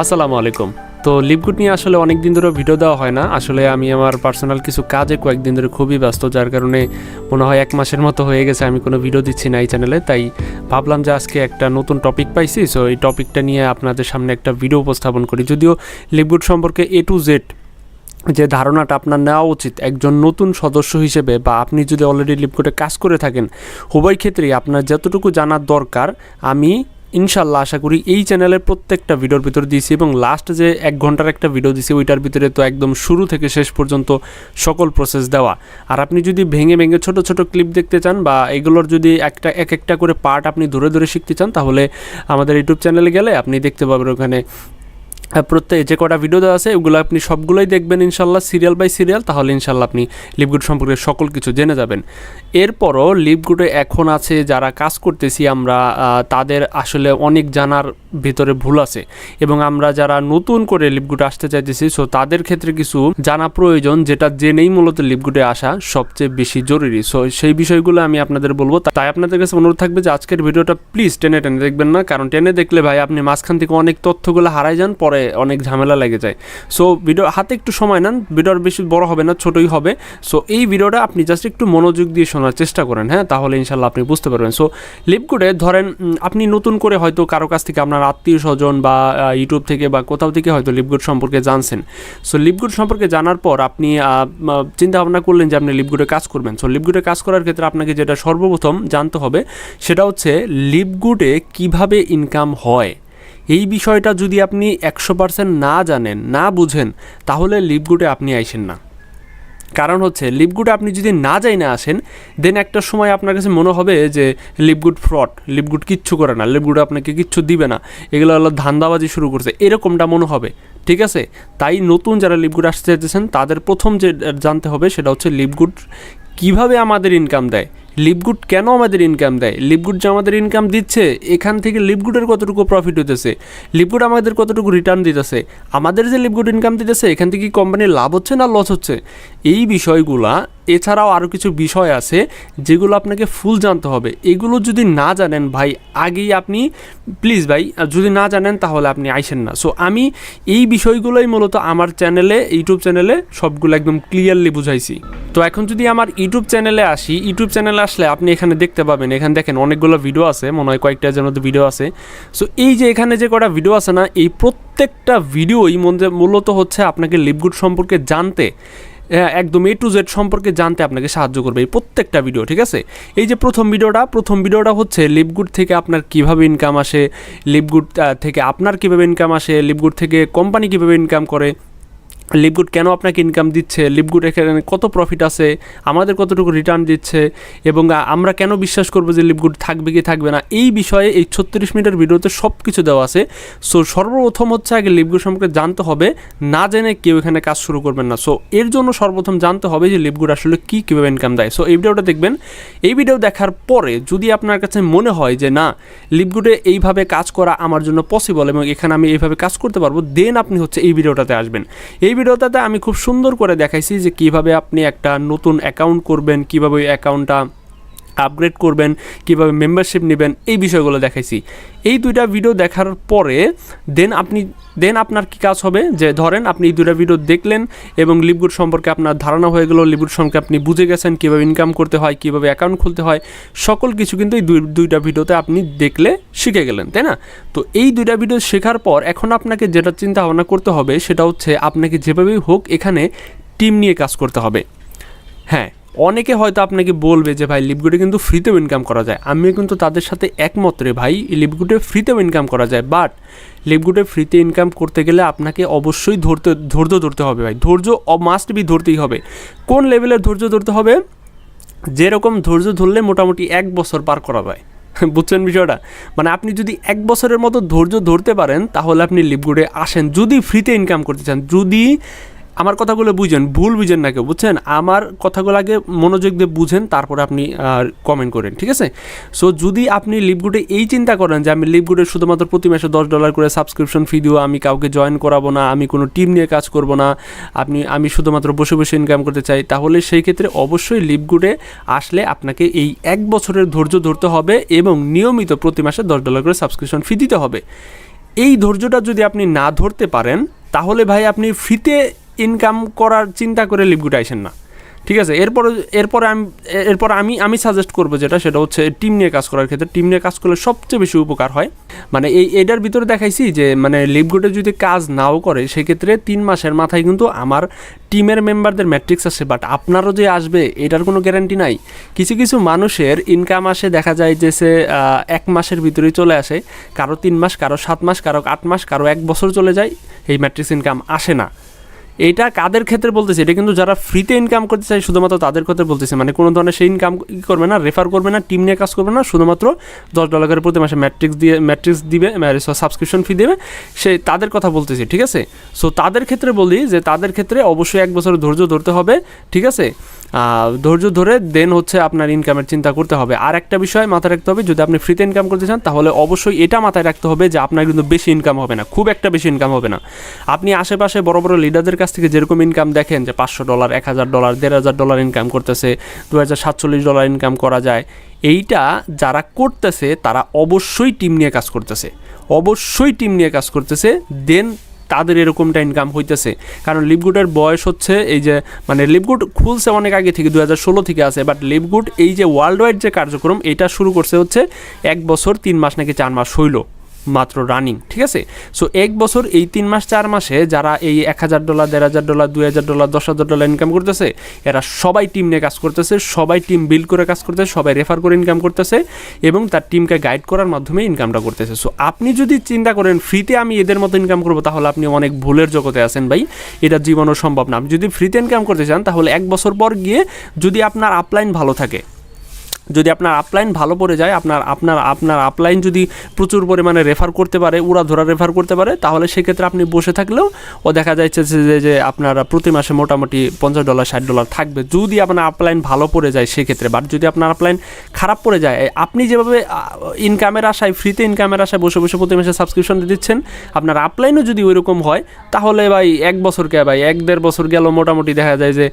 আসসালামু আলাইকুম। তো লিপগুড নিয়ে আসলে অনেক দিন ধরে ভিডিও দেওয়া হয় না। আসলে আমি আমার পার্সোনাল কিছু কাজে কয়েকদিন ধরে খুবই ব্যস্ত, যার কারণে মনে হয় 1 মাসের মতো হয়ে গেছে আমি কোনো ভিডিও দিচ্ছি না এই চ্যানেলে। তাই ভাবলাম যে আজকে একটা নতুন টপিক পাইছি, সো এই টপিকটা নিয়ে আপনাদের সামনে একটা ভিডিও উপস্থাপন করি। যদিও লিপগুড সম্পর্কে A to Z যে ধারণাটা আপনার নেওয়া উচিত একজন নতুন সদস্য হিসেবে, বা আপনি যদি অলরেডি লিপগুডে কাজ করে থাকেন, উভয় ক্ষেত্রেই আপনার যতটুকু জানার দরকার আমি ইনশাল্লাহ আশা করি এই চ্যানেলের প্রত্যেকটা ভিডিওর ভিতরে দিয়েছি। এবং লাস্ট যে 1 ঘন্টার একটা ভিডিও দিয়েছি ওইটার ভিতরে তো একদম শুরু থেকে শেষ পর্যন্ত সকল প্রসেস দেওয়া। আর আপনি যদি ভেঙে ভেঙে ছোট ছোট ক্লিপ দেখতে চান, বা এগুলোর যদি এক একটা করে পার্ট আপনি ধরে ধরে শিখতে চান, তাহলে আমাদের ইউটিউব চ্যানেলে গেলে আপনি দেখতে পাবেন ওখানে প্রত্যেক যে কটা ভিডিও দেওয়া আছে ওগুলো আপনি সবগুলোই দেখবেন ইনশাল্লাহ, সিরিয়াল বাই সিরিয়াল। তাহলে ইনশাল্লাহ আপনি লিপগুড সম্পর্কে সকল কিছু জেনে যাবেন। এরপরও লিপগুডে এখন আছে যারা কাজ করতেছি আমরা, তাদের আসলে অনেক জানার ভিতরে ভুল আছে, এবং আমরা যারা নতুন করে লিপগুডে আসতে চাইতেছি, সো তাদের ক্ষেত্রে কিছু জানা প্রয়োজন, যেটা জেনেই মূলত লিপগুডে আসা সবচেয়ে বেশি জরুরি। সো সেই বিষয়গুলো আমি আপনাদের বলবো। তাই আপনাদের কাছে অনুরোধ থাকবে যে আজকের ভিডিওটা প্লিজ টেনে টেনে দেখবেন না, কারণ টেনে দেখলে ভাই আপনি মাঝখান থেকে অনেক তথ্যগুলো হারাই যান, পরে অনেক ঝামেলা লেগে যায়। সো ভিডিও হাতে একটু সময় নেন, ভিডিওর বেশি বড় হবে না, ছোটই হবে। সো এই ভিডিওটা আপনি জাস্ট একটু মনোযোগ দিয়ে শোনার চেষ্টা করেন, হ্যাঁ, তাহলে ইনশাল্লাহ আপনি বুঝতে পারবেন। সো লিপগুডে ধরেন আপনি নতুন করে হয়তো কারো কাছ থেকে আপনার আত্মীয় স্বজন বা ইউটিউব থেকে বা কোথাও থেকে হয়তো লিপগুড সম্পর্কে জানছেন। সো লিপগুড সম্পর্কে জানার পর আপনি চিন্তা ভাবনা করলেন যে আপনি লিপগুডে কাজ করবেন। সো লিপগুডে কাজ করার ক্ষেত্রে আপনাকে যেটা সর্বপ্রথম জানতে হবে সেটা হচ্ছে লিপগুডে কিভাবে ইনকাম হয়। এই বিষয়টা যদি আপনি 100% না জানেন, না বুঝেন, তাহলে লিপগুডে আপনি আইসেন না। কারণ হচ্ছে লিপগুডে আপনি যদি না যাই না আসেন, দেন একটা সময় আপনার কাছে মনে হবে যে লিপগুড ফ্রড, লিপগুড কিচ্ছু করে না, লিপগুডে আপনাকে কিচ্ছু দিবে না, এগুলো হলো ধান্দাবাজি শুরু করছে, এরকমটা মনে হবে। ঠিক আছে, তাই নতুন যারা লিপগুড আসতে চাইতেছেন তাদের প্রথম যে জানতে হবে সেটা হচ্ছে লিপগুড কীভাবে আমাদের ইনকাম দেয়, লিপগুড কেন আমাদের ইনকাম দেয়, লিপগুড যে আমাদের ইনকাম দিচ্ছে এখান থেকে লিপগুডের কতটুকু প্রফিট হতেছে, লিপগুড আমাদের কতটুকু রিটার্ন দিতেছে, আমাদের যে লিপগুড ইনকাম দিতেছে এখান থেকে কি কোম্পানির লাভ হচ্ছে না লস হচ্ছে, এই বিষয়গুলা। এছাড়াও আরও কিছু বিষয় আছে যেগুলো আপনাকে ফুল জানতে হবে। এগুলো যদি না জানেন ভাই, আগেই আপনি প্লিজ ভাই যদি না জানেন তাহলে আপনি আইসেন না। সো আমি এই বিষয়গুলোই মূলত আমার চ্যানেলে, ইউটিউব চ্যানেলে সবগুলো একদম ক্লিয়ারলি বুঝাইছি। তো এখন যদি আমার ইউটিউব চ্যানেলে আসি, ইউটিউব চ্যানেলে আসলে আপনি এখানে দেখতে পাবেন, এখানে দেখেন অনেকগুলো ভিডিও আছে, মনে হয় কয়েকটা যেন ভিডিও আছে। সো এই যে এখানে যে কটা ভিডিও আছে না, এই প্রত্যেকটা ভিডিওই মূলত হচ্ছে আপনাকে লিপগুড সম্পর্কে জানতে, একদম A to Z সম্পর্কে জানতে আপনাকে সাহায্য করবে এই প্রত্যেকটা ভিডিও। ঠিক আছে, এই যে প্রথম ভিডিওটা হচ্ছে লিপগুড থেকে আপনার কিভাবে ইনকাম আসে, লিপগুড থেকে আপনার কিভাবে ইনকাম আসে, লিপগুড থেকে কোম্পানি কিভাবে ইনকাম করে, লিপগুড কেন আপনাকে ইনকাম দিচ্ছে, লিপগুড এখানে কত প্রফিট আছে, আমাদের কতটুকু রিটার্ন দিচ্ছে, এবং আমরা কেন বিশ্বাস করবো যে লিপগুড থাকবে কি থাকবে না, এই বিষয়ে এই 36 মিনিটের ভিডিওতে সব কিছু দেওয়া আছে। সো সর্বপ্রথম হচ্ছে আগে লিপগুড সম্পর্কে জানতে হবে, না জেনে কেউ এখানে কাজ শুরু করবেন না। সো এর জন্য সর্বপ্রথম জানতে হবে যে লিপগুড আসলে কীভাবে ইনকাম দেয়। সো এই ভিডিওটা দেখবেন। এই ভিডিও দেখার পরে যদি আপনার কাছে মনে হয় যে না, লিপগুডে এইভাবে কাজ করা আমার জন্য পসিবল এবং এখানে আমি এইভাবে কাজ করতে পারবো, দেন আপনি হচ্ছে এই ভিডিওটাতে আসবেন। এই ভিডিওটাতে আমি খুব সুন্দর করে দেখাইছি যে কিভাবে আপনি একটা নতুন অ্যাকাউন্ট করবেন, কিভাবে ওই অ্যাকাউন্টটা আপগ্রেড করবেন, কিভাবে মেম্বারশিপ নেবেন, এই বিষয়গুলো দেখাইছি। এই 2টা ভিডিও দেখার পরে দেন আপনার কি কাজ হবে, যে ধরেন আপনি এই 2টা ভিডিও দেখলেন এবং লিপগুড সম্পর্কে আপনার ধারণা হয়ে গেল, লিপগুড সম্পর্কে আপনি বুঝে গেছেন কীভাবে ইনকাম করতে হয়, কীভাবে অ্যাকাউন্ট খুলতে হয়, সকল কিছু কিন্তু এই 2টা ভিডিওতে আপনি দেখলে শিখে গেলেন, তাই না? তো এই 2টা ভিডিও শেখার পর এখন আপনাকে যেটা চিন্তা ভাবনা করতে হবে সেটা হচ্ছে আপনাকে যেভাবেই হোক এখানে টিম নিয়ে কাজ করতে হবে। হ্যাঁ, অনেকে হয়তো আপনাকে বলবে যে ভাই লিপগুডে কিন্তু ফ্রিতেও ইনকাম করা যায়। আমি কিন্তু তাদের সাথে একমত রে ভাই, লিপগুডে ফ্রিতেও ইনকাম করা যায়, বাট লিপগুডে ফ্রিতে ইনকাম করতে গেলে আপনাকে অবশ্যই ধৈর্য ধরতে হবে ভাই। ধৈর্য মাস্ট বি ধরতেই হবে। কোন লেভেলের ধৈর্য ধরতে হবে? যেরকম ধৈর্য ধরলে মোটামুটি 1 বছর পার করা যায়। বুঝছেন বিষয়টা? মানে আপনি যদি 1 বছরের মতো ধৈর্য ধরতে পারেন তাহলে আপনি লিপগুডে আসেন, যদি ফ্রিতে ইনকাম করতে চান। যদি আমার কথাগুলো বুঝেন, ভুল বুঝেন না কেউ, বুঝছেন? আমার কথাগুলো আগে মনোযোগ দিয়ে বুঝেন, তারপরে আপনি কমেন্ট করেন, ঠিক আছে? সো যদি আপনি লিপগুডে এই চিন্তা করেন যে আমি লিপগুডে শুধুমাত্র প্রতি মাসে $10 করে সাবস্ক্রিপশন ফি দিব, আমি কাউকে জয়েন করাবো না, আমি কোনো টিম নিয়ে কাজ করব না, আমি শুধুমাত্র বসে বসে ইনকাম করতে চাই, তাহলে সেই ক্ষেত্রে অবশ্যই লিপগুডে আসলে আপনাকে এই 1 বছরের ধৈর্য ধরতে হবে এবং নিয়মিত প্রতি মাসে $10 করে সাবস্ক্রিপশন ফি দিতে হবে। এই ধৈর্যটা যদি আপনি না ধরতে পারেন তাহলে ভাই আপনি ফ্রিতে ইনকাম করার চিন্তা করে লিভগুড আইসেন না, ঠিক আছে। এরপর আমি সাজেস্ট করবো সেটা হচ্ছে টিম নিয়ে কাজ করার ক্ষেত্রে। টিম নিয়ে কাজ করলে সবচেয়ে বেশি উপকার হয়। মানে এটার ভিতরে দেখাইছি যে মানে লিভগুডে যদি কাজ নাও করে সেক্ষেত্রে 3 মাসের মাথায় কিন্তু আমার টিমের মেম্বারদের ম্যাট্রিক্স আসে, বাট আপনারও যে আসবে এটার কোনো গ্যারান্টি নাই। কিছু কিছু মানুষের ইনকাম আসে দেখা যায় যে সে 1 মাসের ভিতরেই চলে আসে, কারো 3 মাস, কারো 7 মাস, কারো 8 মাস, কারো 1 বছর চলে যায়, এই ম্যাট্রিক্স ইনকাম আসে না। এইটা কাদের ক্ষেত্রে বলতেছি, এটা কিন্তু যারা ফ্রিতে ইনকাম করতে চায় শুধুমাত্র তাদের ক্ষেত্রে বলতেছে। মানে কোনো ধরনের সেই ইনকাম করবে না, রেফার করবে না, টিম নিয়ে কাজ করবে না, শুধুমাত্র $10 করে প্রতি মাসে ম্যাট্রিক্স দিবে, সাবস্ক্রিপশন ফি দেবে, সেই তাদের কথা বলতেছি, ঠিক আছে। সো তাদের ক্ষেত্রে বলি যে তাদের ক্ষেত্রে অবশ্যই 1 বছরের ধৈর্য ধরতে হবে, ঠিক আছে। ধৈর্য ধরে দেন হচ্ছে আপনার ইনকামের চিন্তা করতে হবে। আর একটা বিষয় মাথায় রাখতে হবে, যদি আপনি ফ্রিতে ইনকাম করতে চান তাহলে অবশ্যই এটা মাথায় রাখতে হবে যে আপনার কিন্তু বেশি ইনকাম হবে না, খুব একটা বেশি ইনকাম হবে না। আপনি আশেপাশে বড় বড় লিডারদের কাছ থেকে যেরকম ইনকাম দেখেন যে $500, $1000, $1500 ইনকাম করতেছে, $2047 ইনকাম করা যায়, এইটা যারা করতেছে তারা অবশ্যই টিম নিয়ে কাজ করতেছে, দেন তাদের এরকমটা ইনকাম হইতেছে। কারণ লিভগুডের বয়স হচ্ছে এই যে মানে লিভগুড খুলছে অনেক আগে থেকে, 2016 থেকে আছে, বাট লিভগুড এই যে ওয়ার্ল্ড ওয়াইড যে কার্যক্রম এটা শুরু করছে হচ্ছে 1 বছর 3 মাস নাকি 4 মাস হইল মাত্র রানিং, ঠিক আছে। সো 1 বছর এই 3 মাস 4 মাসে যারা এই $1000, $1500, $2000, $10,000 ইনকাম করতেছে, এরা সবাই টিম নিয়ে কাজ করতেছে, সবাই টিম বিল্ড করে কাজ করতেছে, সবাই রেফার করে ইনকাম করতেছে এবং তার টিমকে গাইড করার মাধ্যমে ইনকামটা করতেছে। সো আপনি যদি চিন্তা করেন ফ্রিতে আমি এদের মতো ইনকাম করবো, তাহলে আপনি অনেক ভুলের জগতে আছেন ভাই, এটা জীবনও সম্ভব না। আপনি যদি ফ্রিতে ইনকাম করতে চান তাহলে 1 বছর পর গিয়ে যদি আপনার আপলাইন ভালো থাকে, যদি আপনার আপলাইন ভালো পড়ে যায়, আপনার আপলাইন যদি প্রচুর পরিমাণে রেফার করতে পারে, উড়াধরা রেফার করতে পারে, তাহলে সেক্ষেত্রে আপনি বসে থাকলেও দেখা যাচ্ছে যে আপনার প্রতি মাসে মোটামুটি $50, $60 থাকবে যদি আপনার আপলাইন ভালো পড়ে যায় সেক্ষেত্রে। বাট যদি আপনার আপলাইন খারাপ পড়ে যায়, আপনি যেভাবে ইনকামের আশায় ফ্রিতে ইনকামের আশায় বসে বসে প্রতি মাসে সাবস্ক্রিপশন দিচ্ছেন, আপনার আপলাইনও যদি ওইরকম হয় তাহলে ভাই 1 বছর কে ভাই 1-1.5 বছর গেল মোটামুটি দেখা যায় যে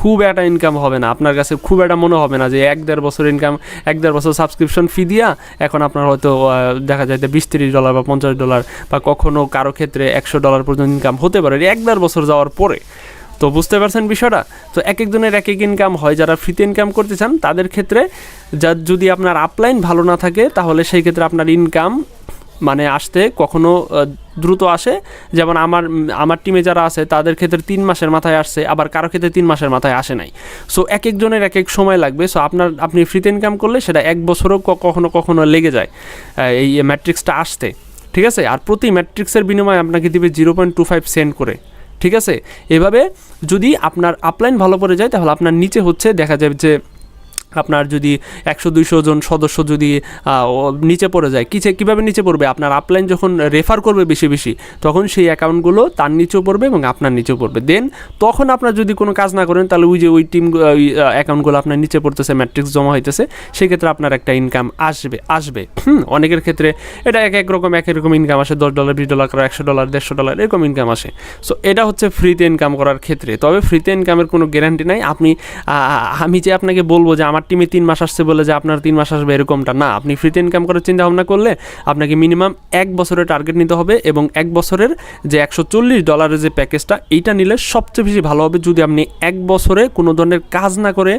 খুব একটা ইনকাম হবে না, আপনার কাছে খুব একটা মনে হবে না যে 1-1.5 বছর ইনকাম, 1-1.5 বছর সাবস্ক্রিপশন ফি দিয়া এখন আপনার হয়তো দেখা যায় যে $20-30 বা $50 বা কখনো কারো ক্ষেত্রে $100 পর্যন্ত ইনকাম হতে পারে 1-1.5 বছর যাওয়ার পরে। তো বুঝতে পারছেন বিষয়টা। তো এক একজনের এক এক ইনকাম হয়। যারা ফ্রিতে ইনকাম করতে চান তাদের ক্ষেত্রে যদি আপনার আপলাইন ভালো না থাকে তাহলে সেই ক্ষেত্রে আপনার ইনকাম মানে আসতে কখনো দ্রুত আসে। যেমন আমার টিমে যারা আছে তাদের ক্ষেত্রে 3 মাসের মাথায় আসছে, আবার কারো ক্ষেত্রে 3 মাসের মাথায় আসে নাই। সো এক একজনের এক এক সময় লাগবে। সো আপনি ফ্রিতে ইনকাম করলে সেটা 1 বছরও কখনো লেগে যায় এই ম্যাট্রিক্সটা আসতে, ঠিক আছে। আর প্রতি ম্যাট্রিক্সের বিনিময়ে আপনাকে দিবে 0.25 সেন্ট করে, ঠিক আছে। এভাবে যদি আপনার আপলাইন ভালো পড়ে যায় তাহলে আপনার নিচে হচ্ছে দেখা যাবে যে আপনার যদি 100-200 জন সদস্য যদি নিচে পড়ে যায়, কীভাবে নিচে পড়বে, আপনার আপলাইন যখন রেফার করবে বেশি বেশি তখন সেই অ্যাকাউন্টগুলো তার নিচেও পড়বে এবং আপনার নিচেও পড়বে। দেন তখন আপনার যদি কোনো কাজ না করেন তাহলে ওই টিম অ্যাকাউন্টগুলো আপনার নিচে পড়তেছে, ম্যাট্রিক্স জমা হইতেছে, সেক্ষেত্রে আপনার একটা ইনকাম আসবে। অনেকের ক্ষেত্রে এটা এক এক রকম ইনকাম আসে, $10, $20, $100, $150 এরকম ইনকাম আসে। সো এটা হচ্ছে ফ্রিতে ইনকাম করার ক্ষেত্রে। তবে ফ্রিতে ইনকামের কোনো গ্যারান্টি নাই। আমি যে আপনাকে বলবো যে আমার টিমে 3 মাস আসছে বলে যে আপনার 3 মাস আসবে এরকমটা না। আপনি ফ্রিতে ইনকাম করার চিন্তা ভাবনা করলে আপনাকে মিনিমাম 1 বছরের টার্গেট নিতে হবে এবং 1 বছরের যে $140 যে প্যাকেজটা এইটা নিলে সবচেয়ে বেশি ভালো হবে। যদি আপনি 1 বছরে কোনো ধরনের কাজ না করে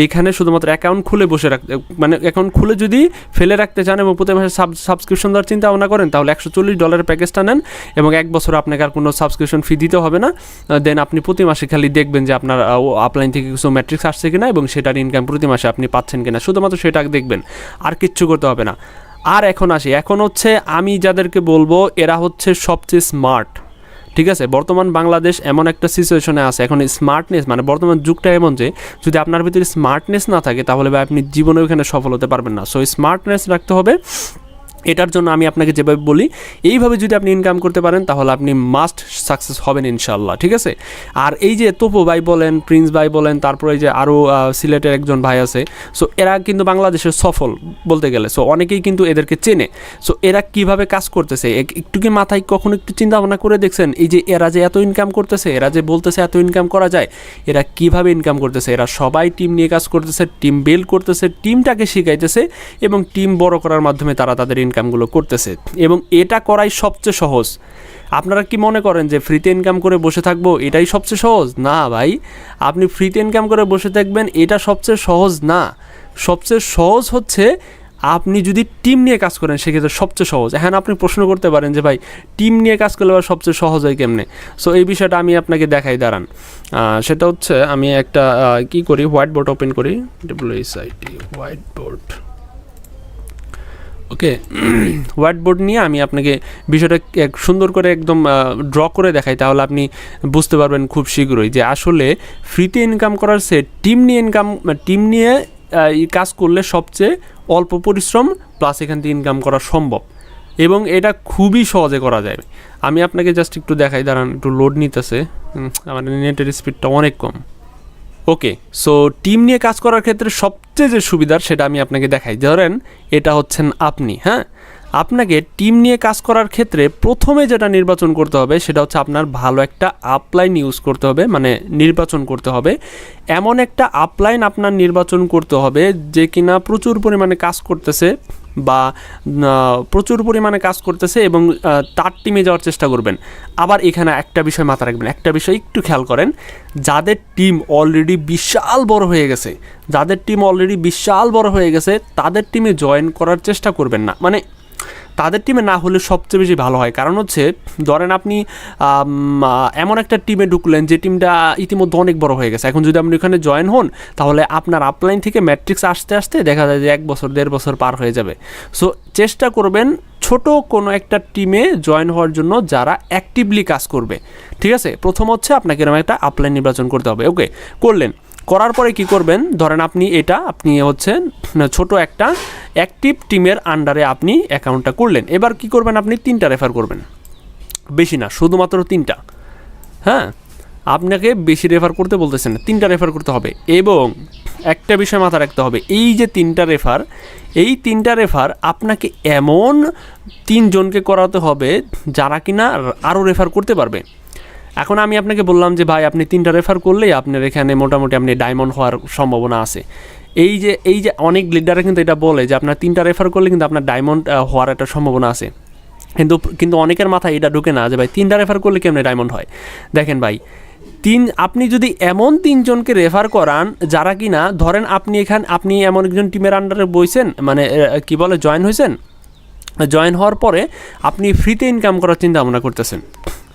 এইখানে শুধুমাত্র অ্যাকাউন্ট খুলে বসে রাখতে, মানে অ্যাকাউন্ট খুলে যদি ফেলে রাখতে চান এবং প্রতি মাসে সাবস্ক্রিপশন দেওয়ার চিন্তা ভাবনা করেন তাহলে $140 প্যাকেজটা নেন এবং 1 বছর আপনাকে আর কোনো সাবস্ক্রিপশন ফি দিতে হবে না। দেন আপনি প্রতি মাসে খালি দেখবেন যে আপনার আপলাইন থেকে কিছু ম্যাট্রিক্স আসছে কিনা এবং সেটার ইনকাম প্রতি মাসে আপনি পাচ্ছেন কিনা, শুধুমাত্র সেটা দেখবেন, আর কিচ্ছু করতে হবে না। আর এখন হচ্ছে আমি যাদেরকে বলবো এরা হচ্ছে সবচেয়ে স্মার্ট, ঠিক আছে। বর্তমান বাংলাদেশ এমন একটা সিচুয়েশনে আছে, এখন স্মার্টনেস মানে বর্তমান যুগটা এমন যে যদি আপনার ভিতরে স্মার্টনেস না থাকে তাহলে আপনি জীবনে ওখানে সফল হতে পারবেন না। সো স্মার্টনেস রাখতে হবে। এটার জন্য আমি আপনাকে যেভাবে বলি এইভাবে যদি আপনি ইনকাম করতে পারেন তাহলে আপনি মাস্ট সাকসেস হবেন ইনশাল্লাহ, ঠিক আছে। আর এই যে তপু ভাই বলেন, প্রিন্স ভাই বলেন, তারপরে এই যে আরও সিলেটের একজন ভাই আছে, সো এরা কিন্তু বাংলাদেশের সফল বলতে গেলে। সো অনেকেই কিন্তু এদেরকে চেনে। সো এরা কিভাবে কাজ করতেছে একটু কি মাথায় কখনো একটু চিন্তা ভাবনা করে দেখছেন? এই যে এরা যে এত ইনকাম করতেছে, এরা যে বলতেছে এত ইনকাম করা যায়, এরা কিভাবে ইনকাম করতেছে? এরা সবাই টিম নিয়ে কাজ করতেছে, টিম বিল্ড করতেছে, টিমটাকে শিখাইতেছে এবং টিম বড় করার মাধ্যমে তারা তাদের ইনকাম ইনকামগুলো করতেছে, এবং এটা করাই সবচেয়ে সহজ। আপনারা কি মনে করেন যে ফ্রিতে ইনকাম করে বসে থাকবো এটাই সবচেয়ে সহজ? না ভাই, আপনি ফ্রিতে ইনকাম করে বসে থাকবেন এটা সবচেয়ে সহজ না। সবচেয়ে সহজ হচ্ছে আপনি যদি টিম নিয়ে কাজ করেন, সেক্ষেত্রে সবচেয়ে সহজ। হ্যাঁ, আপনি প্রশ্ন করতে পারেন যে ভাই টিম নিয়ে কাজ করলে আবার সবচেয়ে সহজ হয় কেমনে? সো এই বিষয়টা আমি আপনাকে দেখাই, দাঁড়ান। সেটা হচ্ছে আমি একটা কি করি, হোয়াইট বোর্ড ওপেন করি, WSIT হোয়াইট বোর্ড। ওকে, হোয়াইট বোর্ড নিয়ে আমি আপনাকে বিষয়টা সুন্দর করে একদম ড্র করে দেখাই, তাহলে আপনি বুঝতে পারবেন খুব শীঘ্রই যে আসলে ফ্রিতে ইনকাম করার চেয়ে টিম নিয়ে কাজ করলে সবচেয়ে অল্প পরিশ্রম প্লাস এখান থেকে ইনকাম করা সম্ভব, এবং এটা খুবই সহজে করা যায়। আমি আপনাকে জাস্ট একটু দেখাই, দাঁড়ান, একটু লোড নিতেছে, আমার নেটের স্পিডটা অনেক কম। ওকে, সো টিম নিয়ে কাজ করার ক্ষেত্রে সবচেয়ে যে সুবিধার সেটা আমি আপনাকে দেখাই। ধরেন এটা হচ্ছেন আপনি, হ্যাঁ, আপনাকে টিম নিয়ে কাজ করার ক্ষেত্রে প্রথমে যেটা নির্বাচন করতে হবে সেটা হচ্ছে আপনার ভালো একটা আপলাইন ইউজ করতে হবে, মানে নির্বাচন করতে হবে। এমন একটা আপলাইন আপনার নির্বাচন করতে হবে যে কিনা প্রচুর পরিমাণে কাজ করতেছে বা প্রচুর পরিমাণে কাজ করতেছে এবং তার টিমে যাওয়ার চেষ্টা করবেন। আবার এখানে একটা বিষয় মাথায় রাখবেন, একটা বিষয় একটু খেয়াল করেন, যাদের টিম অলরেডি বিশাল বড় হয়ে গেছে, তাদের টিমে জয়েন করার চেষ্টা করবেন না। মানে তাদের টিমে না হলে সবচেয়ে বেশি ভালো হয়। কারণ হচ্ছে ধরেন আপনি এমন একটা টিমে ঢুকলেন যে টিমটা ইতিমধ্যে অনেক বড় হয়ে গেছে, এখন যদি আপনি ওখানে জয়েন হন তাহলে আপনার আপলাইন থেকে ম্যাট্রিক্স আসতে আসতে দেখা যায় যে 1 বছর 1.5 বছর পার হয়ে যাবে। সো চেষ্টা করবেন ছোট কোনো একটা টিমে জয়েন হওয়ার জন্য যারা অ্যাক্টিভলি কাজ করবে, ঠিক আছে? প্রথম হচ্ছে আপনাকে এরকম একটা আপলাইন নির্বাচন করতে হবে। ওকে, করার পরে কি করবেন, ধরেন আপনি হচ্ছেন ছোট একটা অ্যাক্টিভ টিমের আন্ডারে আপনি অ্যাকাউন্টটা করলেন। এবার কি করবেন, আপনি 3টা রেফার করবেন, বেশি না, শুধুমাত্র 3টা। হ্যাঁ, আপনাকে বেশি রেফার করতে বলতেছেন না, 3টা রেফার করতে হবে। এবং একটা বিষয় মাথায় রাখতে হবে, এই যে 3টা রেফার আপনাকে এমন 3 জনকে করাতে হবে যারা কিনা আরও রেফার করতে পারবে। এখন আমি আপনাকে বললাম যে ভাই আপনি 3টা রেফার করলেই আপনার এখানে মোটামুটি আপনি ডায়মন্ড হওয়ার সম্ভাবনা আছে। এই যে অনেক লিডাররা কিন্তু এটা বলে যে আপনার 3টা রেফার করলে কিন্তু আপনার ডায়মন্ড হওয়ার একটা সম্ভাবনা আছে, কিন্তু অনেকের মাথায় এটা ঢুকে না যে ভাই 3টা রেফার করলে কেমনে ডায়মন্ড হয়। দেখেন ভাই, আপনি যদি এমন 3 জনকে রেফার করান যারা কিনা, ধরেন আপনি এমন একজন টিমের আন্ডারে বইছেন, মানে কি বলে জয়েন হয়েছেন, জয়েন হওয়ার পরে আপনি ফ্রিতে ইনকাম করার চিন্তা ভাবনা করতেছেন।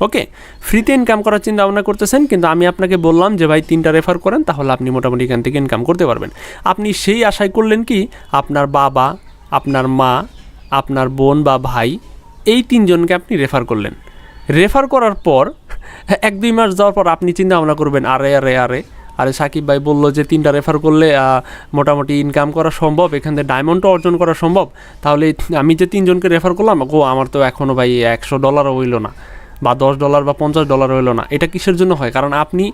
ওকে, ফ্রিতে ইনকাম করার চিন্তা ভাবনা করতেছেন, কিন্তু আমি আপনাকে বললাম যে ভাই 3টা রেফার করেন, তাহলে আপনি মোটামুটি এখান থেকে ইনকাম করতে পারবেন। আপনি সেই আশায় করলেন কি, আপনার বাবা, আপনার মা, আপনার বোন বা ভাই, এই 3 জনকে আপনি রেফার করলেন। রেফার করার পর 1-2 মাস যাওয়ার পর আপনি চিন্তা ভাবনা করবেন, আরে সাকিব ভাই বললো যে 3টা রেফার করলে মোটামুটি ইনকাম করা সম্ভব, এখান থেকে ডায়মন্ডও অর্জন করা সম্ভব, তাহলে আমি যে 3 জনকে রেফার করলাম, আমার তো এখনও ভাই $100 হইল না, বা $10 বা $50 হইল না। এটা কিসের জন্য হয়? কারণ আপনি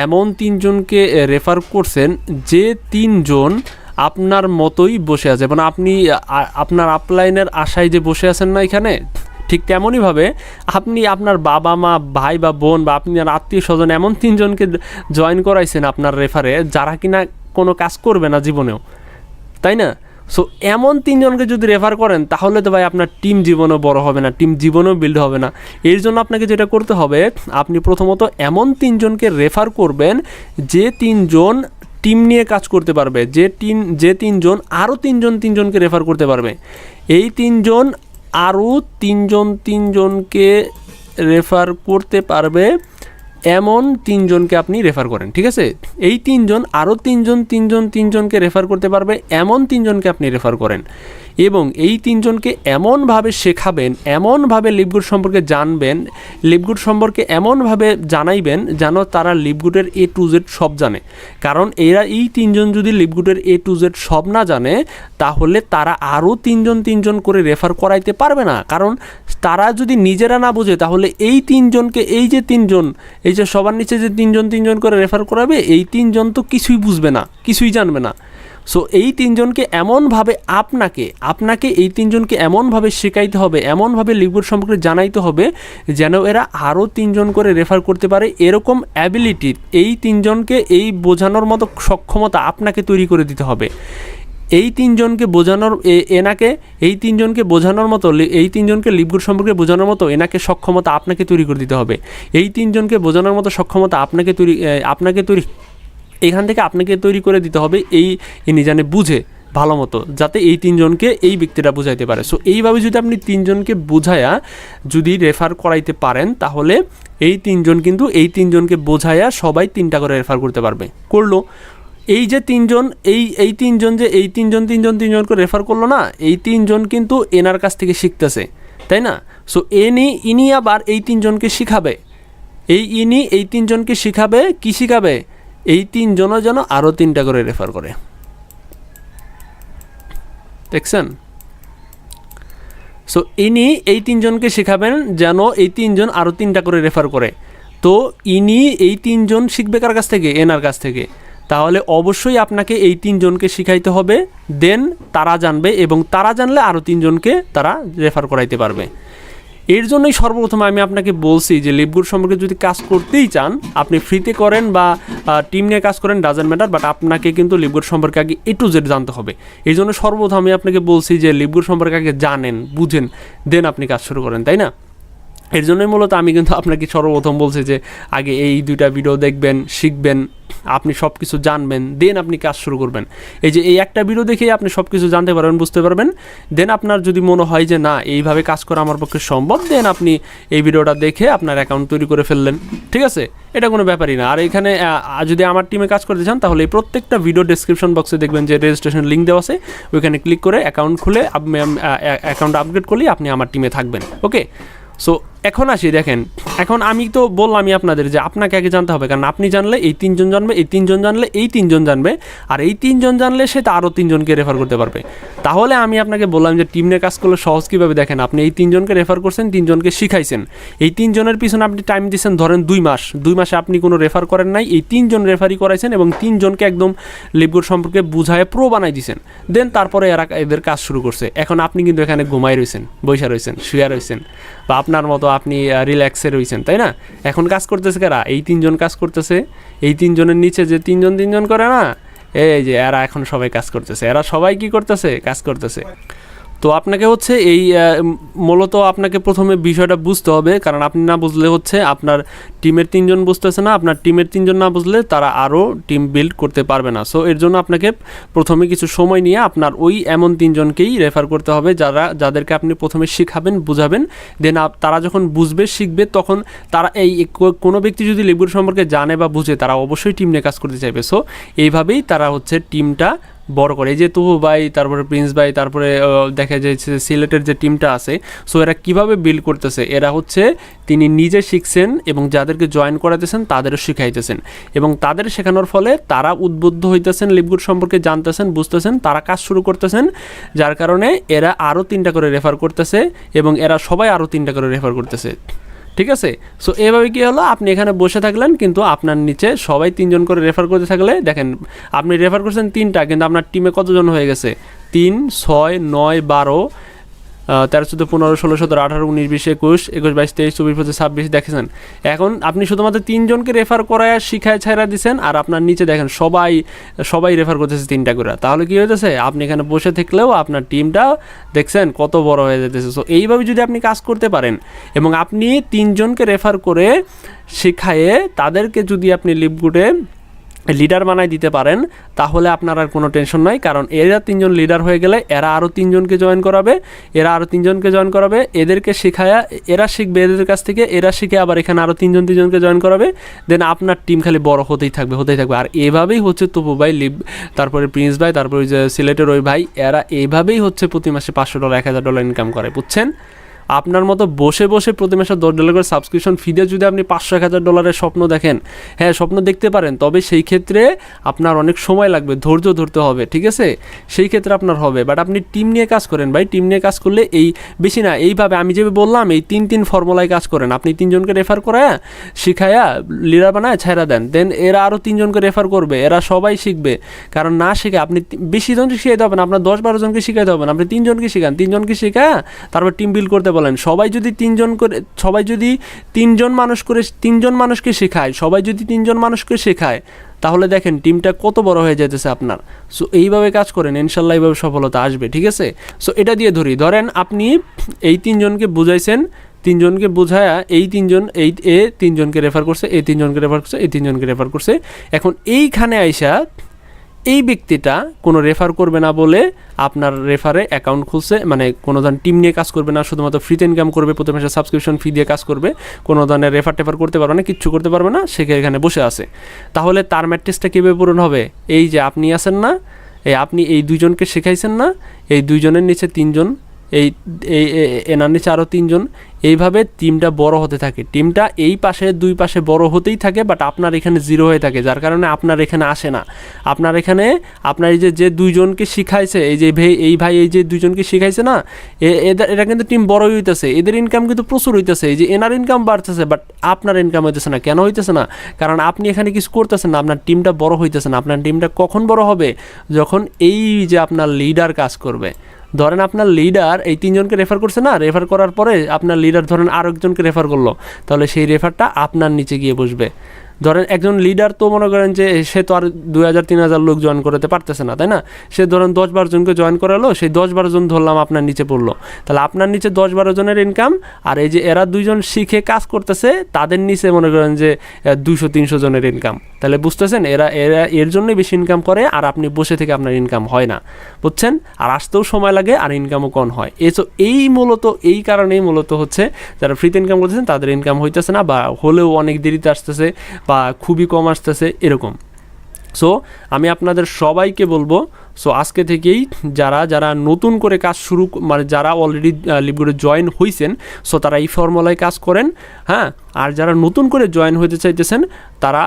এমন 3 জনকে রেফার করছেন যে 3 জন আপনার মতোই বসে আছে, মানে আপনি আপনার আপলাইনের আশায় যে বসে আছেন না এখানে, ঠিক তেমনইভাবে আপনি আপনার বাবা মা, ভাই বা বোন বা আপনার আত্মীয় স্বজন এমন 3 জনকে জয়েন করাইছেন আপনার রেফারে যারা কিনা কোনো কাজ করবে না জীবনেও, তাই না? সো এমন 3 জনকে যদি রেফার করেন তাহলে তো ভাই আপনার টিম জীবনও বড় হবে না, টিম জীবনও বিল্ড হবে না। এর জন্য আপনাকে যেটা করতে হবে, আপনি প্রথমত এমন 3 জনকে রেফার করবেন যে 3 জন টিম নিয়ে কাজ করতে পারবে, যে 3 জন আরও 3 জনকে রেফার করতে পারবে। এই 3 জন আরও 3 জনকে রেফার করতে পারবে এমন 3 জনকে আপনি রেফার করেন, ঠিক আছে? এই 3 জন আরও 3 জনকে রেফার করতে পারবে এমন 3 জনকে আপনি রেফার করেন, এবং এই 3 জনকে এমনভাবে শেখাবেন, এমনভাবে লিভগুড সম্পর্কে জানবেন, লিভগুড সম্পর্কে এমনভাবে জানাইবেন যেন তারা লিভগুডের A to Z সব জানে। কারণ এই 3 জন যদি লিভগুডের A to Z সব না জানে তাহলে তারা আরও 3 জন করে রেফার করাইতে পারবে না। কারণ তারা যদি নিজেরা না বোঝে তাহলে এই 3 জনকে, এই যে সবার নিচে যে 3 জন করে রেফার করাবে, এই 3 জন তো কিছুই বুঝবে না, কিছুই জানবে না। সো এই 3 জনকে এমনভাবে আপনাকে এই 3 জনকে এমনভাবে শেখাইতে হবে, এমনভাবে লিভগুড সম্পর্কে জানাইতে হবে যেন এরা আরও 3 জন করে রেফার করতে পারে। এরকম অ্যাবিলিটি এই 3 জনকে এই বোঝানোর মতো সক্ষমতা আপনাকে তৈরি করে দিতে হবে। এই তিনজনকে বোঝানোর এনাকে এই তিনজনকে বোঝানোর মতো এই তিনজনকে লিপগুড সম্পর্কে বোঝানোর মতো এনাকে সক্ষমতা আপনাকে তৈরি করে দিতে হবে। এই তিনজনকে বোঝানোর মতো সক্ষমতা আপনাকে তৈরি এখান থেকে আপনাকে তৈরি করে দিতে হবে ইনি জানে বুঝে ভালো মতো, যাতে এই তিনজনকে এই ব্যক্তিটা বুঝাইতে পারে। সো এইভাবে যদি আপনি তিনজনকে বুঝায়া যদি রেফার করাইতে পারেন, তাহলে এই তিনজনকে বোঝায়া সবাই 3টা করে রেফার করতে পারবে। করলো এই যে তিনজন এই তিনজন করে রেফার করলো না, এই তিনজন কিন্তু এনার কাছ থেকে শিখতেছে, তাই না? সো ইনি আবার এই তিনজনকে শিখাবে, এই তিনজনকে শিখাবে, কি শিখাবে? এই তিনজনও যেন আরও 3টা করে রেফার করে। দেখছেন? সো ইনি এই তিনজনকে শেখাবেন যেন এই তিনজন আরও 3টা করে রেফার করে। তো ইনি এই তিনজন শিখবে কার কাছ থেকে? এনার কাছ থেকে। তাহলে অবশ্যই আপনাকে এই তিনজনকে শিখাইতে হবে, দেন তারা জানবে, এবং তারা জানলে আরও তিনজনকে তারা রেফার করাইতে পারবে। এর জন্যই সর্বপ্রথম আমি আপনাকে বলছি যে লিপগুড সম্পর্কে যদি কাজ করতেই চান, আপনি ফ্রিতে করেন বা টিম নিয়ে কাজ করেন, ডাজেন্ট ম্যাটার, বাট আপনাকে কিন্তু লিপগুড সম্পর্কে আগে A to Z জানতে হবে। এই জন্য সর্বপ্রথম আমি আপনাকে বলছি যে লিপগুড সম্পর্কে আগে জানেন, বুঝেন, দেন আপনি কাজ শুরু করেন, তাই না? এর জন্যই মূলত আমি কিন্তু আপনাকে সর্বপ্রথম বলছি যে আগে এই 2টা ভিডিও দেখবেন, শিখবেন, আপনি সব কিছু জানবেন, দেন আপনি কাজ শুরু করবেন। এই যে এই একটা ভিডিও দেখেই আপনি সব কিছু জানতে পারবেন, বুঝতে পারবেন। দেন আপনার যদি মনে হয় যে না এইভাবে কাজ করা আমার পক্ষে সম্ভব, দেন আপনি এই ভিডিওটা দেখে আপনার অ্যাকাউন্ট তৈরি করে ফেললেন, ঠিক আছে? এটা কোনো ব্যাপারই না। আর এখানে যদি আমার টিমে কাজ করতে চান, তাহলে এই প্রত্যেকটা ভিডিও ডেসক্রিপশন বক্সে দেখবেন যে রেজিস্ট্রেশন লিঙ্ক দেওয়া আছে, ওইখানে ক্লিক করে অ্যাকাউন্ট খুলে অ্যাকাউন্ট আপগ্রেড করলেই আপনি আমার টিমে থাকবেন। ওকে, সো এখন আসি, দেখেন, এখন আমি তো বললামই আপনাদের যে আপনাকে আগে জানতে হবে, কারণ আপনি জানলে এই 3জন জানবে, এই 3জন জানলে এই 3জন জানবে, আর এই 3জন জানলে সে তো আরও 3জনকে রেফার করতে পারবে। তাহলে আমি আপনাকে বললাম যে টিম নিয়ে কাজ করলে সহজ কীভাবে, দেখেন, আপনি এই 3জনকে রেফার করছেন, 3জনকে শিখাইছেন, এই 3জনের পিছনে আপনি টাইম দিয়েছেন ধরেন 2 মাস, 2 মাসে আপনি কোনো রেফার করেন নাই, এই 3জন রেফারি করাইছেন এবং 3জনকে একদম লিপগুড সম্পর্কে বুঝায় প্রো বানাই দিয়েছেন। দেন তারপরে এদের কাজ শুরু করছে। এখন আপনি কিন্তু এখানে ঘুমাই রয়েছেন, বৈশা রয়েছেন, শুয়ে রয়েছেন, বা আপনার মতো আপনি রিল্যাক্সে রয়েছেন, তাই না? এখন কাজ করতেছে কারা? এই 3জন কাজ করতেছে। এই 3জনের নিচে যে 3জন করে না, এই যে এরা এখন সবাই কাজ করতেছে, এরা সবাই কি করতেছে? কাজ করতেছে। তো আপনাকে হচ্ছে এই মূলত আপনাকে প্রথমে বিষয়টা বুঝতে হবে, কারণ আপনি না বুঝলে হচ্ছে আপনার টিমের 3জন বুঝতেছে না, আপনার টিমের 3জন না বুঝলে তারা আরও টিম বিল্ড করতে পারবে না। সো এর জন্য আপনাকে প্রথমে কিছু সময় নিয়ে আপনার ওই এমন 3জনকেই রেফার করতে হবে যাদেরকে আপনি প্রথমে শিখাবেন, বুঝাবেন, দেন তারা যখন বুঝবে, শিখবে, তখন তারা কোনো ব্যক্তি যদি লিপগুড সম্পর্কে জানে বা বুঝে, তারা অবশ্যই টিম নিয়ে কাজ করতে চাইবে। সো এইভাবেই তারা হচ্ছে টিমটা বড় করে। এই যে তুহু ভাই, তারপরে প্রিন্স ভাই, তারপরে দেখা যাচ্ছে সিলেটের যে টিমটা আছে, সো এরা কীভাবে বিল্ড করতেছে, এরা হচ্ছে তিনি নিজে শিখছেন এবং যাদেরকে জয়েন করাতেছেন তাদেরও শিখাইতেছেন, এবং তাদের শেখানোর ফলে তারা উদ্বুদ্ধ হইতেছেন, লিপগুড সম্পর্কে জানতেছেন, বুঝতেছেন, তারা কাজ শুরু করতেছেন, যার কারণে এরা আরও 3টা করে রেফার করতেছে এবং এরা সবাই আরও 3টা করে রেফার করতেছে, ঠিক আছে? সো এভাবে কী হলো, আপনি এখানে বসে থাকলেন, কিন্তু আপনার নিচে সবাই 3জন করে রেফার করতে থাকলে, দেখেন আপনি রেফার করছেন 3টা, কিন্তু আপনার টিমে কতজন হয়ে গেছে? 3, 6, 9, 12, 13, 14, 15, 16, 17, 18, 19, 20, 21, 22, 23, 24, 25, 26 দেখেছেন। এখন আপনি শুধুমাত্র 3জনকে রেফার করায় শিখায় ছাইরা দিচ্ছেন, আর আপনার নিচে দেখেন সবাই রেফার করতেছে 3টা করে। তাহলে কী হইতেছে, আপনি এখানে বসে থাকলেও আপনার টিমটা দেখছেন কত বড় হয়ে যেতেছে। সো এইভাবে যদি আপনি কাজ করতে পারেন এবং আপনি 3জনকে রেফার করে শিখায়ে তাদেরকে যদি আপনি লিপগুডে লিডার বানাই দিতে পারেন, তাহলে আপনার আর কোনো টেনশন নাই, কারণ এরা 3জন লিডার হয়ে গেলে এরা আরও 3জনকে জয়েন করাবে, এদেরকে শেখায়া এরা শিখবে এদের কাছ থেকে, এরা শিখে আবার এখানে আরও 3জনকে জয়েন করাবে, দেন আপনার টিম খালি বড় হতেই থাকবে। আর এভাবেই হচ্ছে তপু ভাই, তারপরে প্রিন্স ভাই, তারপরে ওই যে সিলেটের ওই ভাই, এরা এইভাবেই হচ্ছে প্রতি মাসে $500, $1000 ইনকাম করে, বুঝছেন? আপনার মতো বসে প্রতি মাসে $10 করে সাবস্ক্রিপশন ফি দিয়ে যদি আপনি $500,000 স্বপ্ন দেখেন, হ্যাঁ স্বপ্ন দেখতে পারেন, তবে সেই ক্ষেত্রে আপনার অনেক সময় লাগবে, ধৈর্য ধরতে হবে, ঠিক আছে? সেই ক্ষেত্রে আপনার হবে। বাট আপনি টিম নিয়ে কাজ করেন ভাই, টিম নিয়ে কাজ করলে এই বেশি না, এইভাবে আমি যেভাবে বললাম এই 3 ফর্মুলায় কাজ করেন। আপনি 3জনকে রেফার করায়া শিখায়া লিডার বানায় ছাইরা দেন এরা আরও 3জনকে রেফার করবে, এরা সবাই শিখবে। কারণ না শিখে আপনি বেশি জনকে শিখাইতে হবে না, আপনার 10-12 জনকে শিখাইতে হবে না, আপনি 3জনকে শিখান, 3জনকে শিখায় তারপর টিম বিল্ড করতে বলেন, সবাই যদি তিনজন মানুষকে শেখায়, সবাই যদি 3 জন মানুষকে শেখায়, তাহলে দেখেন টিমটা কত বড় হয়ে যেতেছে আপনার। সো এইভাবে কাজ করেন, ইনশাল্লাহ এইভাবে সফলতা আসবে, ঠিক আছে? সো এটা দিয়ে ধরেন আপনি এই 3 জনকে বুঝাইছেন, 3 জনকে বোঝায়া এই 3 জন এ 3 জনকে রেফার করছে, এই 3 জনকে রেফার করছে, এই 3 জনকে রেফার করছে। এখন এইখানে আইসা এই ব্যক্তিটা কোনো রেফার করবে না বলে আপনার রেফারে অ্যাকাউন্ট খুলছে, মানে কোনো ধরনের টিম নিয়ে কাজ করবে না, শুধুমাত্র ফ্রিতে ইনকাম করবে, প্রতি মাসে সাবস্ক্রিপশন ফি দিয়ে কাজ করবে, কোনো ধরনের রেফার করতে পারবে না, কিচ্ছু করতে পারবে না, সে এখানে বসে আছে। তাহলে তার ম্যাট্রিক্সটা কীভাবে পূরণ হবে? এই যে আপনি আছেন না, আপনি এই 2 জনকে শেখাইছেন না, এই 2 জনের নিচে 3 জন, এনার নিচে আরও 3 জন, এইভাবে টিমটা বড় হতে থাকে। টিমটা এই পাশে 2 পাশে বড় হতেই থাকে, বাট আপনার এখানে 0 হয়ে থাকে, যার কারণে আপনার এখানে আসে না। আপনার এখানে আপনার এই যে 2 জনকে শিখাইছে, এই ভাই এই যে 2 জনকে শিখাইছে না, এরা কিন্তু টিম বড় হইতেছে, এদের ইনকাম কিন্তু প্রচুর হইতেছে, এই যে এনার ইনকাম বাড়তেছে, বাট আপনার ইনকাম হইতেছে না। কেন হইতেছে না? কারণ আপনি এখানে কিছু করতেছেন না, আপনার টিমটা বড় হইতেছে না। আপনার টিমটা কখন বড় হবে? যখন এই যে আপনার লিডার কাজ করবে। ধরেন আপনার লিডার এই 3 জনকে রেফার করছে না, রেফার করার পরে আপনার লিডার ধরেন আরও একজনকে রেফার করলো, তাহলে সেই রেফারটা আপনার নিচে গিয়ে বসবে। ধরেন একজন লিডার তো মনে করেন যে সে তো আর 2000-3000 লোক জয়েন করাতে পারতেছে না, তাই না? সে ধরেন 10-12 জনকে জয়েন করালো, সেই 10-12 জন ধরলাম আপনার নিচে পড়লো, তাহলে আপনার নিচে 10-12 জনের ইনকাম, আর এই যে এরা 2 জন শিখে কাজ করতেছে তাদের নিচে মনে করেন যে 200-300 জনের ইনকাম। তাহলে বুঝতেছেন, এরা এর জন্যই বেশি ইনকাম করে, আর আপনি বসে থেকে আপনার ইনকাম হয় না, বুঝছেন? আর আসতেও সময় লাগে, আর ইনকামও কম হয়। এই কারণেই মূলত হচ্ছে যারা ফ্রিতে ইনকাম করতেছেন তাদের ইনকাম হইতেছে না, বা হলেও অনেক দেরিতে আসতেছে, বা খুবই কম আসতেছে, এরকম। সো আমি আপনাদের সবাইকে বলবো, সো আজকে থেকেই যারা নতুন করে কাজ শুরু, মানে যারা অলরেডি লিপগুডে জয়েন হয়েছেন, সো তারা এই ফর্মুলায় কাজ করেন, হ্যাঁ। আর যারা নতুন করে জয়েন হতে চাইতেছেন, তারা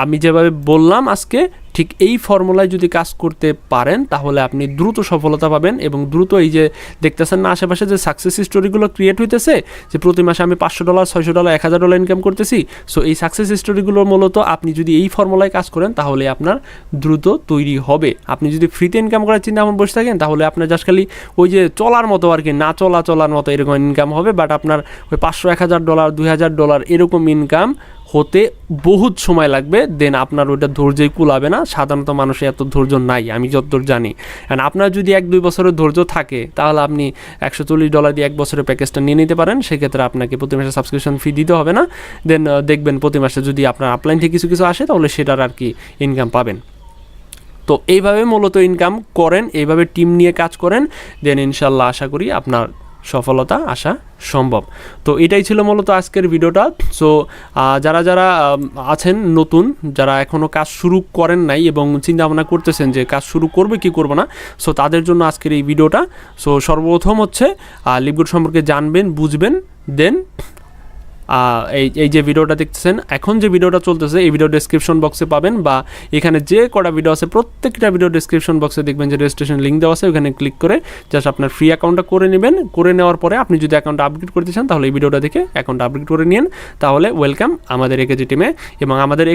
আমি যেভাবে বললাম আজকে, ঠিক এই ফর্মুলায় যদি কাজ করতে পারেন, তাহলে আপনি দ্রুত সফলতা পাবেন, এবং দ্রুত এই যে দেখতেছেন না আশেপাশে যে সাকসেস স্টোরিগুলো ক্রিয়েট হইতেছে, যে প্রতি মাসে আমি $500, $600, $1000 ইনকাম করতেছি। সো এই সাকসেস স্টোরিগুলো মূলত আপনি যদি এই ফর্মুলায় কাজ করেন, তাহলে আপনার দ্রুত তৈরি হবে। আপনি যদি ফ্রিতে ইনকাম করার চিন্তা আমার বসে থাকেন, তাহলে আপনার জাস্ট খালি ওই যে চলার মতো আর কি, না চলার মতো এরকম ইনকাম হবে, বাট আপনার ওই $500, $1000, $2000 এরকম ইনকাম হতে বহুত সময় লাগবে। দেন আপনার ওইটা ধৈর্যই কুলাবে না, সাধারণত মানুষের এত ধৈর্য নাই, আমি যতদূর জানি। অ্যান্ড আপনার যদি 1-2 বছরের ধৈর্য থাকে, তাহলে আপনি $140 দিয়ে 1 বছরের প্যাকেজটা নিয়ে নিতে পারেন। সেক্ষেত্রে আপনাকে প্রতি মাসে সাবস্ক্রিপশন ফি দিতে হবে না। দেন দেখবেন প্রতি মাসে যদি আপনার আপলাইন থেকে কিছু আসে, তাহলে সেটার আর কি ইনকাম পাবেন। তো এইভাবে মূলত ইনকাম করেন, এইভাবে টিম নিয়ে কাজ করেন, দেন ইনশাল্লাহ আশা করি আপনার সফলতা আসা সম্ভব। তো এটাই ছিল মূলত আজকের ভিডিওটা। সো যারা আছেন নতুন, যারা এখনও কাজ শুরু করেন নাই এবং চিন্তা ভাবনা করতেছেন যে কাজ শুরু করবে কি করবে না, সো তাদের জন্য আজকের এই ভিডিওটা। সো সর্বপ্রথম হচ্ছে লিপগুড সম্পর্কে জানবেন, বুঝবেন, দেন এই যে ভিডিওটা দেখতেছেন, এখন যে ভিডিওটা চলতেছে, এই ভিডিও ডেসক্রিপশন বক্সে পাবেন, বা এখানে যে কটা ভিডিও আছে প্রত্যেকটা ভিডিও ডেসক্রিপশন বক্সে দেখবেন যে রেজিস্ট্রেশন লিঙ্ক দেওয়া আছে, ওখানে ক্লিক করে জাস্ট আপনার ফ্রি অ্যাকাউন্টটা করে নেবেন। করে নেওয়ার পরে আপনি যদি অ্যাকাউন্ট আপগ্রেড করতে চান, তাহলে এই ভিডিওটা দেখে অ্যাকাউন্ট আপগ্রেড করে নিন, তাহলে ওয়েলকাম আমাদের একেজে টিমে। এবং আমাদের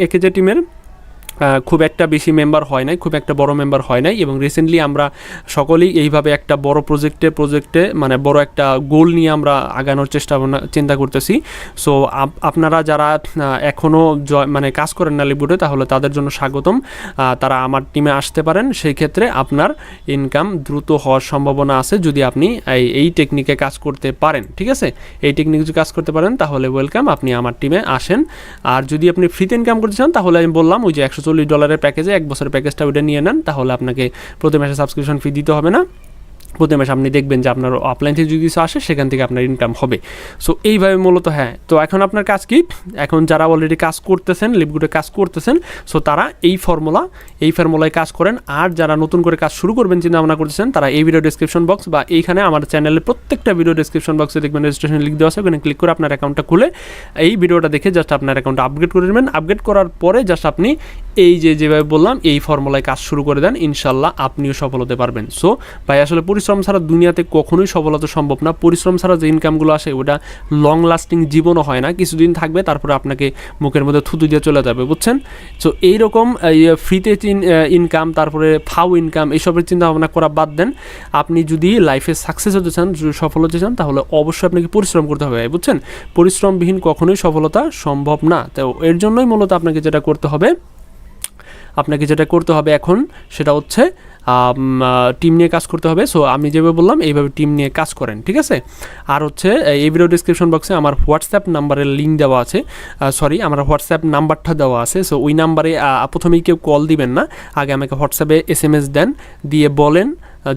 একেজে টিমের খুব একটা বেশি মেম্বার হয় নাই, খুব একটা বড় মেম্বার হয় নাই, এবং রিসেন্টলি আমরা সকলেই এইভাবে একটা বড় প্রজেক্টে মানে বড় একটা গোল নিয়ে আমরা আগানোর চিন্তা করতেছি। সো আপনারা যারা এখনও মানে কাজ করেন না লিপগুডে, তাহলে তাদের জন্য স্বাগতম, তারা আমার টিমে আসতে পারেন। সেই ক্ষেত্রে আপনার ইনকাম দ্রুত হওয়ার সম্ভাবনা আছে যদি আপনি এই টেকনিকে কাজ করতে পারেন, ঠিক আছে? এই টেকনিকে যদি কাজ করতে পারেন, তাহলে ওয়েলকাম, আপনি আমার টিমে আসেন। আর যদি আপনি ফ্রিতে ইনকাম করতে চান, তাহলে আমি বললাম ওই যে $140 প্যাকেজে 1 বছরের প্যাকেজটা ওইটা নিয়ে নেন, তাহলে আপনাকে প্রতি মাসে সাবস্ক্রিপশন ফি দিতে হবে না। প্রতি মাসে আপনি দেখবেন যে আপনার অফলাইন থেকে যদি কিছু আসে, সেখান থেকে আপনার ইনকাম হবে। সো এইভাবে মূলত, হ্যাঁ। তো এখন আপনার কাজ কি? এখন যারা অলরেডি কাজ করতেছেন, লিপগুডে কাজ করতেছেন, সো তারা এই ফর্মুলায় কাজ করেন। আর যারা নতুন করে কাজ শুরু করবেন চিন্তা ভাবনা করতেছেন, তারা এই ভিডিও ডেসক্রিপশন বক্স বা এইখানে আমার চ্যানেলের প্রত্যেকটা ভিডিও ডেসক্রিপশন বক্সে দেখবেন রেজিস্ট্রেশন লিঙ্ক দেওয়া আছে, ওখানে ক্লিক করে আপনার অ্যাকাউন্টটা খুলে এই ভিডিওটা দেখে জাস্ট আপনার অ্যাকাউন্টটা আপগ্রেড করে নেবেন। আপগ্রেড করার পরে জাস্ট আপনি এই যেভাবে বললাম এই ফর্মুলায় কাজ শুরু করে দেন, ইনশাল্লাহ আপনিও সফল হতে পারবেন। সো ভাই আসলে পরিশ্রম ছাড়া দুনিয়াতে কখনোই সফলতা সম্ভব না। পরিশ্রম ছাড়া যে ইনকামগুলো আসে ওটা লং লাস্টিং জীবনও হয় না, কিছুদিন থাকবে তারপরে আপনাকে মুখের মধ্যে থুতু দিয়ে চলে যাবে, বুঝছেন? সো এইরকম ফ্রিতে ইনকাম, তারপরে ফাও ইনকাম, এইসবের চিন্তা ভাবনা করা বাদ দেন। আপনি যদি লাইফে সাকসেস হতে চান, সফল হতে চান, তাহলে অবশ্যই আপনাকে পরিশ্রম করতে হবে, বুঝছেন? পরিশ্রমবিহীন কখনোই সফলতা সম্ভব না। তো এর জন্যই মূলত আপনাকে যেটা করতে হবে এখন সেটা হচ্ছে টিম নিয়ে কাজ করতে হবে। সো আমি যেভাবে বললাম এইভাবে টিম নিয়ে কাজ করেন, ঠিক আছে? আর হচ্ছে এই ভিডিও ডিসক্রিপশন বক্সে আমার হোয়াটসঅ্যাপ নাম্বারের লিঙ্ক দেওয়া আছে, আমার হোয়াটসঅ্যাপ নাম্বারটা দেওয়া আছে। সো ওই নাম্বারে প্রথমেই কেউ কল দিবেন না, আগে আমাকে হোয়াটসঅ্যাপে SMS দেন, দিয়ে বলেন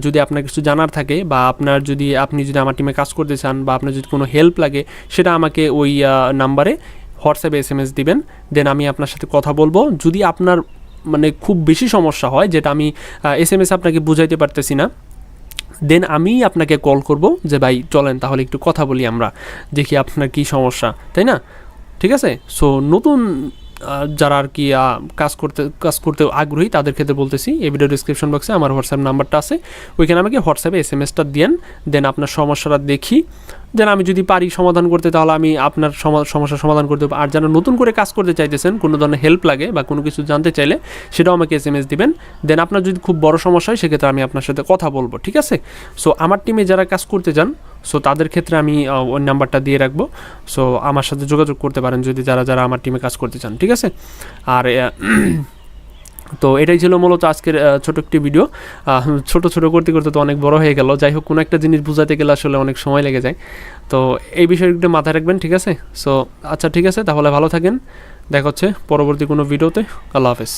যদি আপনার কিছু জানার থাকে বা আপনি যদি আমার টিমে কাজ করতে চান বা আপনার যদি কোনো হেল্প লাগে, সেটা আমাকে ওই নাম্বারে হোয়াটসঅ্যাপে SMS দিবেন। দেন আমি আপনার সাথে কথা বলবো। যদি আপনার মানে খুব বেশি সমস্যা হয়, যেটা আমি SMS আপনাকে বুঝাইতে পারতেছি না, দেন আমি আপনাকে কল করব যে ভাই চলেন তাহলে একটু কথা বলি, আমরা দেখি আপনার কি সমস্যা, তাই না? ঠিক আছে? সো নতুন যারা আর কি কাজ করতে আগ্রহী তাদের ক্ষেত্রে বলতেছি, এই ভিডিও ডিসক্রিপশন বক্সে আমার হোয়াটসঅ্যাপ নাম্বারটা আছে, ওইখানে আমাকে হোয়াটসঅ্যাপে SMSটা দেন। দেন আপনার সমস্যাটা দেখি, দেন আমি যদি পারি সমাধান করতে তাহলে আমি আপনার সমস্যার সমাধান করতে পারবো। আর যারা নতুন করে কাজ করতে চাইতেছেন, কোনো ধরনের হেল্প লাগে বা কোনো কিছু জানতে চাইলে সেটাও আমাকে SMS দিবেন। দেন আপনার যদি খুব বড় সমস্যা হয় সেক্ষেত্রে আমি আপনার সাথে কথা বলবো, ঠিক আছে? সো আমার টিমে যারা কাজ করতে চান, সো তাদের ক্ষেত্রে আমি ওই নাম্বারটা দিয়ে রাখবো। সো আমার সাথে যোগাযোগ করতে পারেন যদি যারা আমার টিমে কাজ করতে চান, ঠিক আছে? আর তো এটাই ছিল মূলত আজকের ছোট একটি ভিডিও। ছোট করতে করতে তো অনেক বড় হয়ে গেল। যাই হোক, কোনো একটা জিনিস বোঝাতে গেলে আসলে অনেক সময় লেগে যায়, তো এই বিষয়টা মাথায় রাখবেন, ঠিক আছে? সো আচ্ছা, ঠিক আছে, তাহলে ভালো থাকেন, দেখা হচ্ছে পরবর্তী কোনো ভিডিওতে। আল্লাহ হাফেজ।